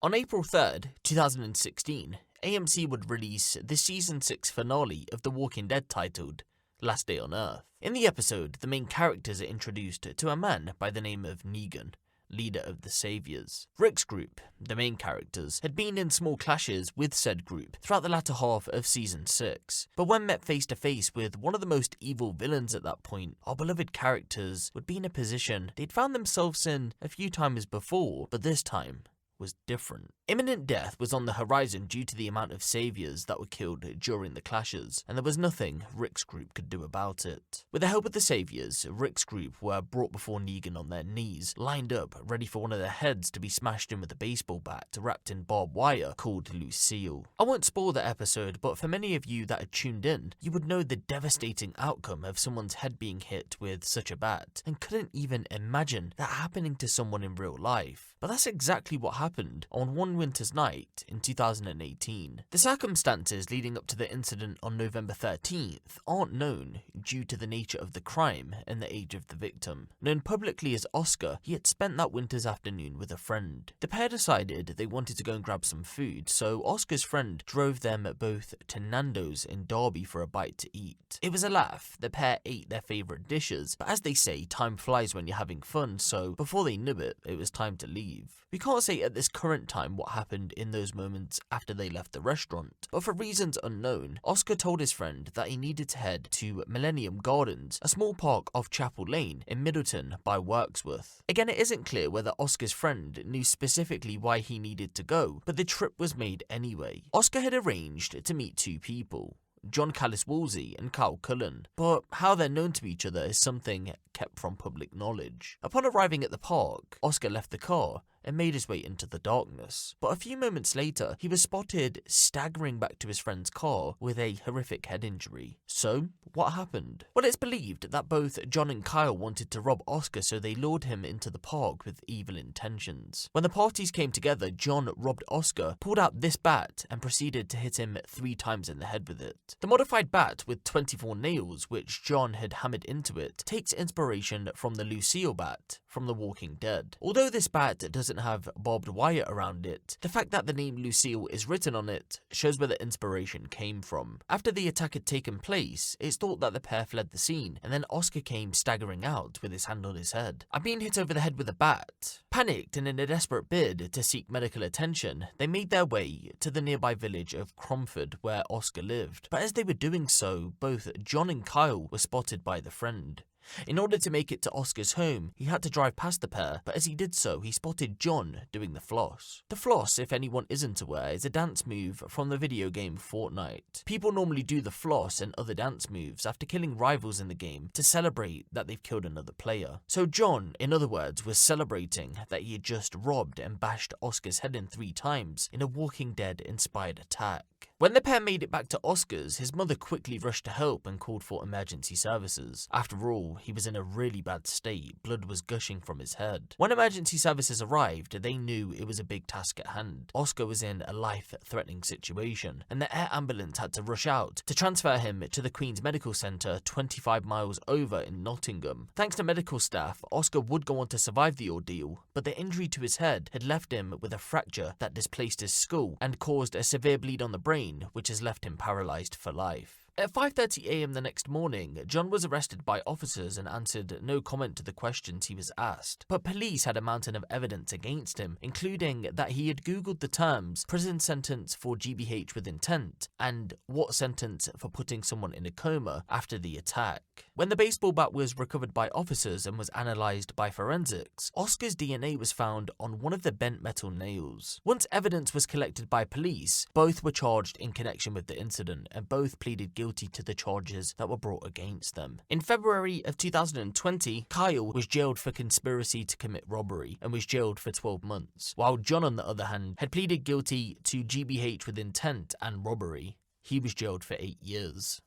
On April 3rd, 2016, AMC would release the Season 6 finale of The Walking Dead titled Last Day on Earth. In the episode, the main characters are introduced to a man by the name of Negan, leader of the Saviors. Rick's group, the main characters, had been in small clashes with said group throughout the latter half of Season 6, but when met face to face with one of the most evil villains at that point, our beloved characters would be in a position they'd found themselves in a few times before, but this time was different. Imminent death was on the horizon due to the amount of saviors that were killed during the clashes, and there was nothing Rick's group could do about it. With the help of the saviors, Rick's group were brought before Negan on their knees, lined up, ready for one of their heads to be smashed in with a baseball bat wrapped in barbed wire called Lucille. I won't spoil the episode, but for many of you that had tuned in, you would know the devastating outcome of someone's head being hit with such a bat, and couldn't even imagine that happening to someone in real life. But that's exactly what happened on one winter's night in 2018. The circumstances leading up to the incident on November 13th aren't known due to the nature of the crime and the age of the victim. Known publicly as Oscar, he had spent that winter's afternoon with a friend. The pair decided they wanted to go and grab some food, so Oscar's friend drove them both to Nando's in Derby for a bite to eat. It was a laugh, the pair ate their favourite dishes, but as they say, time flies when you're having fun, so before they knew it, it was time to leave. We can't say at this current time what happened in those moments after they left the restaurant, but for reasons unknown, Oscar told his friend that he needed to head to Millennium Gardens, a small park off Chapel Lane in Middleton-by-Wirksworth. Again, it isn't clear whether Oscar's friend knew specifically why he needed to go, but the trip was made anyway. Oscar had arranged to meet two people, John Callis-Woolsey and Kyle Cullen, but how they're known to each other is something kept from public knowledge. Upon arriving at the park, Oscar left the car and made his way into the darkness, but a few moments later, he was spotted staggering back to his friend's car with a horrific head injury. So, what happened? Well, it's believed that both John and Kyle wanted to rob Oscar, so they lured him into the park with evil intentions. When the parties came together, John robbed Oscar, pulled out this bat, and proceeded to hit him 3 times in the head with it. The modified bat with 24 nails, which John had hammered into it, takes inspiration from the Lucille bat from The Walking Dead. Although this bat doesn't have barbed wire around it, the fact that the name Lucille is written on it shows where the inspiration came from. After the attack had taken place, it's thought that the pair fled the scene, and then Oscar came staggering out with his hand on his head. I'm being hit over the head with a bat. Panicked and in a desperate bid to seek medical attention, they made their way to the nearby village of Cromford where Oscar lived. But as they were doing so, both John and Kyle were spotted by the friend. In order to make it to Oscar's home, he had to drive past the pair, but as he did so, he spotted John doing the floss. The floss, if anyone isn't aware, is a dance move from the video game Fortnite. People normally do the floss and other dance moves after killing rivals in the game to celebrate that they've killed another player. So John, in other words, was celebrating that he had just robbed and bashed Oscar's head in 3 times in a Walking Dead inspired attack. When the pair made it back to Oscar's, his mother quickly rushed to help and called for emergency services. After all, he was in a really bad state, blood was gushing from his head. When emergency services arrived, they knew it was a big task at hand. Oscar was in a life-threatening situation, and the air ambulance had to rush out to transfer him to the Queen's Medical Centre 25 miles over in Nottingham. Thanks to medical staff, Oscar would go on to survive the ordeal, but the injury to his head had left him with a fracture that displaced his skull and caused a severe bleed on the brain, which has left him paralysed for life. At 5:30 AM the next morning, John was arrested by officers and answered no comment to the questions he was asked. But police had a mountain of evidence against him, including that he had googled the terms prison sentence for GBH with intent and what sentence for putting someone in a coma after the attack. When the baseball bat was recovered by officers and was analysed by forensics, Oscar's DNA was found on one of the bent metal nails. Once evidence was collected by police, both were charged in connection with the incident and both pleaded guilty to the charges that were brought against them. In February of 2020, Kyle was jailed for conspiracy to commit robbery and was jailed for 12 months, while John, on the other hand, had pleaded guilty to GBH with intent and robbery. He was jailed for 8 years.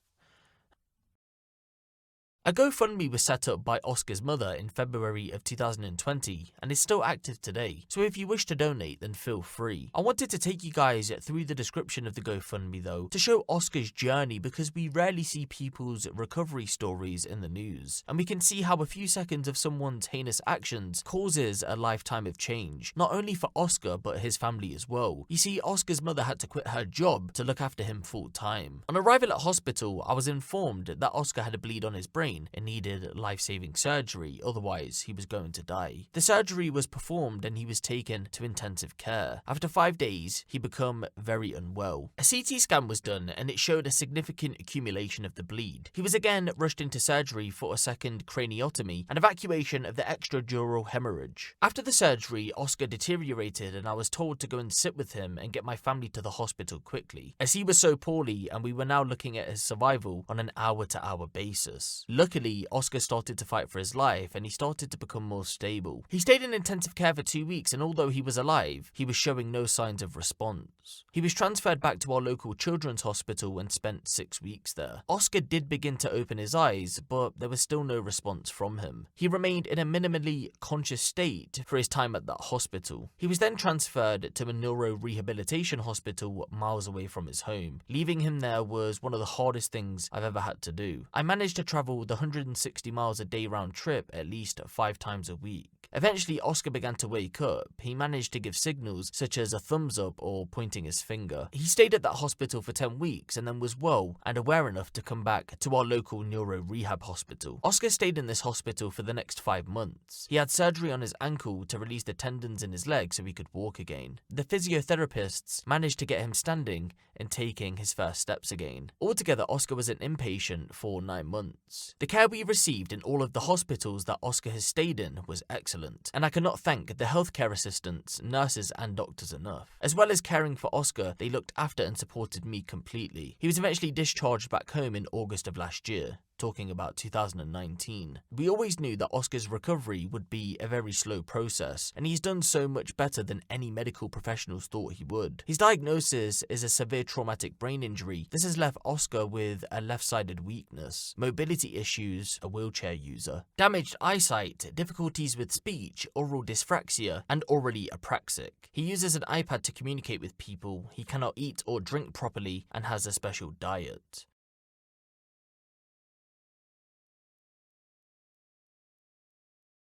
A GoFundMe was set up by Oscar's mother in February of 2020 and is still active today, so if you wish to donate then feel free. I wanted to take you guys through the description of the GoFundMe though, to show Oscar's journey because we rarely see people's recovery stories in the news, and we can see how a few seconds of someone's heinous actions causes a lifetime of change, not only for Oscar but his family as well. You see, Oscar's mother had to quit her job to look after him full time. On arrival at hospital, I was informed that Oscar had a bleed on his brain and needed life-saving surgery, otherwise he was going to die. The surgery was performed and he was taken to intensive care. After 5 days, he became very unwell. A CT scan was done and it showed a significant accumulation of the bleed. He was again rushed into surgery for a second craniotomy and evacuation of the extradural hemorrhage. After the surgery, Oscar deteriorated and I was told to go and sit with him and get my family to the hospital quickly, as he was so poorly and we were now looking at his survival on an hour-to-hour basis. Luckily, Oscar started to fight for his life and he started to become more stable. He stayed in intensive care for 2 weeks and although he was alive, he was showing no signs of response. He was transferred back to our local children's hospital and spent 6 weeks there. Oscar did begin to open his eyes, but there was still no response from him. He remained in a minimally conscious state for his time at that hospital. He was then transferred to a neuro-rehabilitation hospital miles away from his home. Leaving him there was one of the hardest things I've ever had to do. I managed to travel the 160 miles a day round trip at least 5 times a week. Eventually, Oscar began to wake up. He managed to give signals such as a thumbs up or pointing his finger. He stayed at that hospital for 10 weeks and then was well and aware enough to come back to our local neuro rehab hospital. Oscar stayed in this hospital for the next 5 months. He had surgery on his ankle to release the tendons in his leg so he could walk again. The physiotherapists managed to get him standing and taking his first steps again. Altogether, Oscar was an inpatient for 9 months. The care we received in all of the hospitals that Oscar has stayed in was excellent, and I cannot thank the healthcare assistants, nurses and doctors enough. As well as caring for Oscar, they looked after and supported me completely. He was eventually discharged back home in August of last year. Talking about 2019. We always knew that Oscar's recovery would be a very slow process, and he's done so much better than any medical professionals thought he would. His diagnosis is a severe traumatic brain injury. This has left Oscar with a left-sided weakness, mobility issues, a wheelchair user, damaged eyesight, difficulties with speech, oral dyspraxia, and orally apraxic. He uses an iPad to communicate with people, he cannot eat or drink properly, and has a special diet.